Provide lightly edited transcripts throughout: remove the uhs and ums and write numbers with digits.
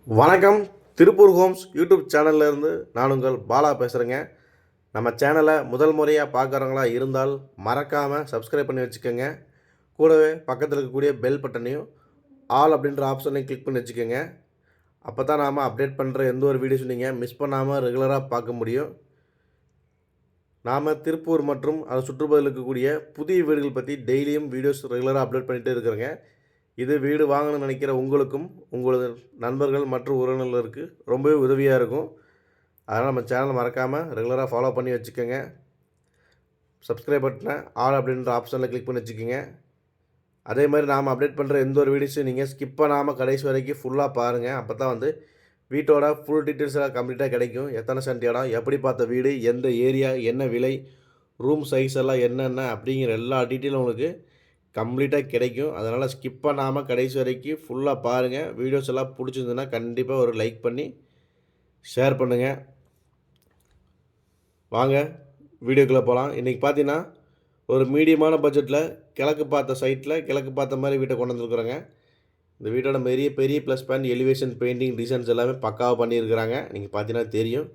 வணக்கம். Tiruppur Holmes YouTube சேனல்லேருந்து நான் உங்கள் பாலா பேசுகிறேங்க. நம்ம சேனலை முதல் முறையாக பார்க்குறவங்களா இருந்தால் மறக்காமல் சப்ஸ்கிரைப் பண்ணி வச்சுக்கோங்க. கூடவே பக்கத்தில் இருக்கக்கூடிய பெல் பட்டனையும் ஆல் அப்படின்ற ஆப்ஷனையும் கிளிக் பண்ணி வச்சுக்கோங்க. அப்போ தான் நாம் அப்டேட் பண்ணுற எந்த ஒரு வீடியோஸும் நீங்கள் மிஸ் பண்ணாமல் ரெகுலராக பார்க்க முடியும். நாம் திருப்பூர் மற்றும் அதை சுற்றுப்பகுதியில் இருக்கக்கூடிய புதிய வீடுகள் பற்றி டெய்லியும் வீடியோஸ் ரெகுலராக அப்லோட் பண்ணிகிட்டே இருக்கிறேங்க. இது வீடு வாங்கணும்னு நினைக்கிற உங்களுக்கும் உங்களது நண்பர்கள் மற்றும் உறவினர்களுக்கு ரொம்பவே உதவியாக இருக்கும். அதனால் நம்ம சேனலை மறக்காமல் ரெகுலராக ஃபாலோ பண்ணி வச்சுக்கோங்க. சப்ஸ்கிரைப் பட்டனை ஆல் அப்படின்ற ஆப்ஷனில் கிளிக் பண்ணி வச்சுக்கோங்க. அதே மாதிரி நாம் அப்டேட் பண்ணுற எந்த ஒரு வீடியோஸும் நீங்கள் ஸ்கிப் பண்ணாமல் கடைசி வரைக்கும் ஃபுல்லாக பாருங்கள். அப்போ தான் வீட்டோட ஃபுல் டீட்டெயில்ஸ் எல்லாம் கம்ப்ளீட்டாக கிடைக்கும். எத்தனை சென்ட் இடம், எப்படி பார்த்த வீடு, எந்த ஏரியா, என்ன விலை, ரூம் சைஸ் எல்லாம் என்னென்ன அப்படிங்கிற எல்லா டீட்டெயிலும் உங்களுக்கு கம்ப்ளீட்டாக கிடைக்கும். அதனால் ஸ்கிப் பண்ணாமல் கடைசி வரைக்கும் ஃபுல்லாக பாருங்கள். வீடியோஸ் எல்லாம் பிடிச்சிருந்துன்னா கண்டிப்பாக ஒரு லைக் பண்ணி ஷேர் பண்ணுங்கள். வாங்க வீடியோக்குள்ளே போகலாம். இன்றைக்கி பார்த்தீங்கன்னா ஒரு மீடியமான பட்ஜெட்டில் கிழக்கு பார்த்த சைட்டில் கிழக்கு பார்த்த மாதிரி வீட்டை கொண்டு வந்துருக்குறேங்க. இந்த வீட்டோட பெரிய plus point elevation, painting, designs எல்லாமே பக்காவாக பண்ணியிருக்கிறாங்க. நீங்கள் பார்த்தீங்கன்னா தெரியும்.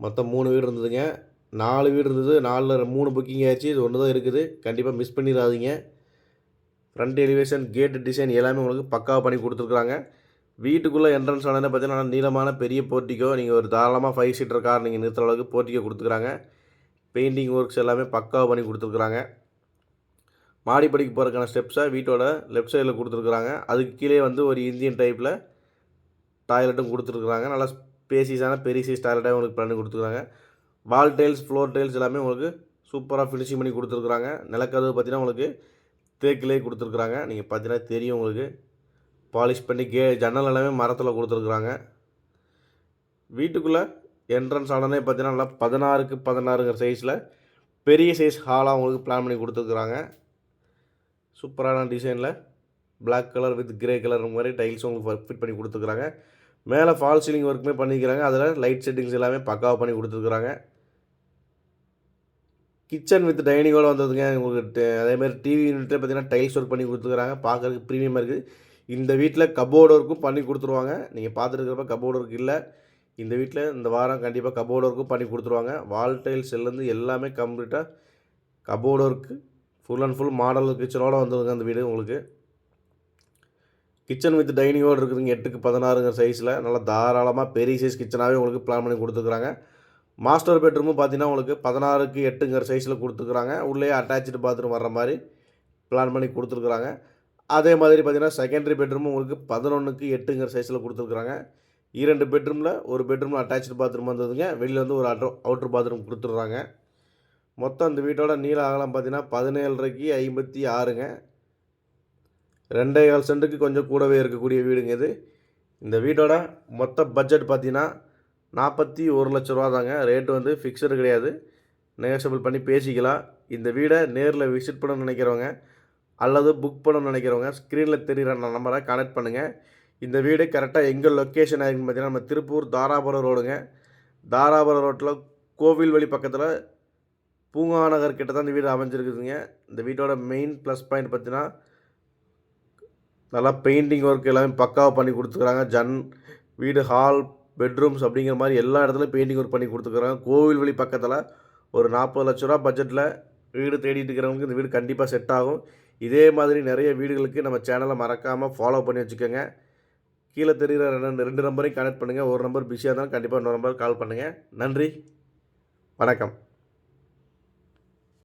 மொத்தம் 3 வீடு இருந்ததுங்க. 4 வீடு இருந்தது. 4ல் 3 புக்கிங் ஆயிடுச்சு. இது ஒன்று தான் இருக்குது. கண்டிப்பாக மிஸ் பண்ணிடாதீங்க. ஃப்ரண்ட் எலிவேஷன், கேட் டிசைன் எல்லாமே உங்களுக்கு பக்காவாக பண்ணி கொடுத்துருக்குறாங்க. வீட்டுக்குள்ளே என்ட்ரன்ஸ் ஆனது பார்த்தீங்கன்னா நீளமான பெரிய போர்ட்டிக்கோ, நீங்கள் ஒரு தாராளமாக 5 சீட்டர் கார் நீங்கள் நிறுத்துற அளவுக்கு போர்ட்டிக்கோ கொடுத்துருக்குறாங்க. பெயிண்டிங் ஒர்க்ஸ் எல்லாமே பக்காவாக பண்ணி கொடுத்துருக்குறாங்க. மாடிப்படிக்கு போகிறதுக்கான ஸ்டெப்ஸை வீட்டோட லெஃப்ட் சைடில் கொடுத்துருக்குறாங்க. அதுக்கு கீழே ஒரு இந்தியன் டைப்பில் டாய்லெட்டும் கொடுத்துருக்குறாங்க. நல்லா ஸ்பேசியஸான பெரிய சைஸ் டாய்லெட்டாக உங்களுக்கு பண்ணி கொடுத்துருக்குறாங்க. வால் டைல்ஸ், ஃப்ளோர் டைல்ஸ் எல்லாமே உங்களுக்கு சூப்பராக ஃபினிஷிங் பண்ணி கொடுத்துருக்குறாங்க. நிலக்கதவு பார்த்தீங்கன்னா உங்களுக்கு தேக்கிலே கொடுத்துருக்குறாங்க. நீங்கள் பார்த்தீங்கன்னா தெரியும் உங்களுக்கு. பாலிஷ் பண்ணி ஜன்னல் எல்லாமே மரத்தில் கொடுத்துருக்குறாங்க. வீட்டுக்குள்ளே என்ட்ரன்ஸ் ஆனே பார்த்தீங்கன்னா நல்லா 16க்கு 16ங்கிற சைஸில் பெரிய சைஸ் ஹாலாக உங்களுக்கு பிளான் பண்ணி கொடுத்துருக்குறாங்க. சூப்பரான டிசைனில் black colour with grey colour மாதிரி டைல்ஸ் உங்களுக்கு ஃபிட் பண்ணி கொடுத்துருக்குறாங்க. மேலே ஃபால் சீலிங் ஒர்க்குமே பண்ணிக்கிறாங்க. அதில் லைட் செட்டிங்ஸ் எல்லாமே பக்காவாக பண்ணி கொடுத்துருக்குறாங்க. கிச்சன் வித் டைனிங்கோடு வந்ததுங்க உங்களுக்கு. அதேமாதிரி டிவி யூனிட்டே பார்த்தீங்கன்னா டைல்ஸ் ஒர்க் பண்ணி கொடுத்துருக்குறாங்க. பார்க்குறதுக்கு ப்ரீமியமாக இருக்குது. இந்த வீட்டில் கபோர்டு ஒர்க்கும் பண்ணி கொடுத்துருவாங்க. நீங்கள் பார்த்துருக்கிறப்ப கபோர்டு ஒர்க் இல்லை. இந்த வீட்டில் இந்த வாரம் கண்டிப்பாக கபோர்டு ஒர்க்கும் பண்ணி கொடுத்துருவாங்க. வால் டைல்ஸ் எல்லாம் எல்லாமே கம்ப்ளீட்டாக cupboard work full and full model கிச்சனோடு வந்ததுங்க அந்த வீடு உங்களுக்கு. கிச்சன் வித் டைனிங்கோடு இருக்குதுங்க. 8க்கு 16ங்கிற சைஸில் நல்லா தாராளமாக பெரிய சைஸ் கிச்சனாகவே உங்களுக்கு பிளான் பண்ணி கொடுத்துருக்குறாங்க. மாஸ்டர் பெட்ரூமும் பார்த்தீங்கன்னா உங்களுக்கு 16க்கு 8ங்கிற சைஸில் கொடுத்துருக்குறாங்க. உள்ளே அட்டாச்சு பாத்ரூம் வர்ற மாதிரி பிளான் பண்ணி கொடுத்துருக்குறாங்க. அதே மாதிரி பார்த்தீங்கன்னா செகண்டரி பெட்ரூமும் உங்களுக்கு 11க்கு 8ங்கிற சைஸில் கொடுத்துருக்குறாங்க. 2 பெட்ரூமில் ஒரு பெட்ரூமில் அட்டாச்சு பாத்ரூம் வந்ததுங்க. வெளியில் ஒரு அவுட்ரு பாத்ரூம் கொடுத்துட்றாங்க. மொத்தம் இந்த வீட்டோட நீள அகலம் பார்த்தீங்கன்னா 17.5க்கு 56ங்க. 2.25 சென்ட்டுக்கு கொஞ்சம் கூடவே இருக்கக்கூடிய வீடுங்க இது. இந்த வீட்டோட மொத்த பட்ஜெட் பார்த்தீங்கன்னா 41 லட்ச ரூபா தாங்க. ரேட்டு ஃபிக்ஸடு கிடையாது. நெகோஷியபிள் பண்ணி பேசிக்கலாம். இந்த வீடை நேரில் விசிட் பண்ணணும்னு நினைக்கிறவங்க அல்லது புக் பண்ணணும்னு நினைக்கிறவங்க ஸ்க்ரீனில் தெரிகிற நம்பரை கனெக்ட் பண்ணுங்கள். இந்த வீடு கரெக்டாக எங்கே லொக்கேஷன் ஆகிருக்குன்னு பார்த்தீங்கன்னா நம்ம திருப்பூர் தாராபுரம் ரோடுங்க. தாராபுரம் ரோட்டில் கோவில் வழி பக்கத்தில் பூங்கா நகர் கிட்ட தான் இந்த வீடு அமைஞ்சிருக்குதுங்க. இந்த வீட்டோட மெயின் ப்ளஸ் பாயிண்ட் பார்த்தீங்கன்னா நல்லா பெயிண்டிங் ஒர்க் எல்லாமே பக்காவாக பண்ணி கொடுத்துருக்குறாங்க. வீடு, ஹால், பெட்ரூம்ஸ் அப்படிங்கிற மாதிரி எல்லா இடத்துலையும் பெயிண்டிங் ஒர்க் பண்ணி கொடுத்துருக்குறாங்க. கோவில் வழி பக்கத்தில் ஒரு 40 லட்ச ரூபா பட்ஜெட்டில் வீடு தேடிட்டு இருக்கிறவங்களுக்கு இந்த வீடு கண்டிப்பாக செட் ஆகும். இதே மாதிரி நிறைய வீடுகளுக்கு நம்ம சேனலை மறக்காமல் ஃபாலோ பண்ணி வச்சுக்கோங்க. கீழே தெரிகிற 2 நம்பரையும் கனெக்ட் பண்ணுங்கள். ஒரு நம்பர் பிஸியாக இருந்தாலும் கண்டிப்பாக இன்னொரு நம்பர் கால் பண்ணுங்கள். நன்றி, வணக்கம்.